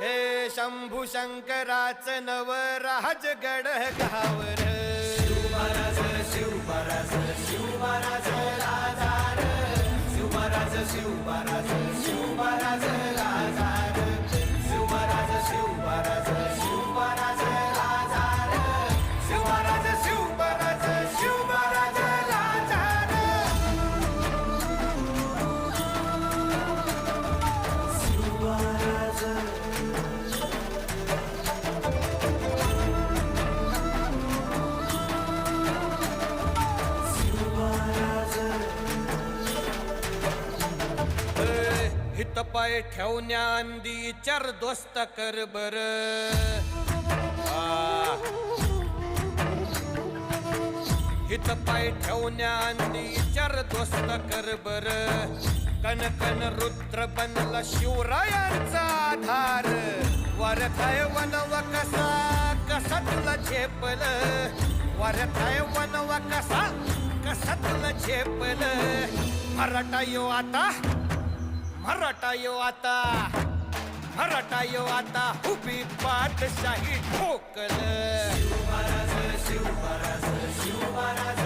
हे शंभू शंकराचं नवराज गड गावर शिवमहाराज शिवमहाराज शिवमहाराज राजार शिवमहाराज शिवमहाराज शिवमहाराज राजार शिवमहाराज शिवमहाराज शिवमहाराज राजार शिवमहाराज शिवमहाराज शिवमहाराज राजार शिवमहाराज हित पाय ठेवण्या अंदी चार दोस्त कर बर हित पाय ठेवण्या अंदी चार दोस्त कर बर कन कन रुद्र बनला शिवरायांचा आधार वरथाय वनव कसा कसा तुला झेपल वरथाय वनव कसा कसा तुला झेपल मराठा यो आता मराठा यो आता मराठा यो आता उभी पाठशाही ठोकल शिवमहाराज शिवमहाराज शिवमहाराज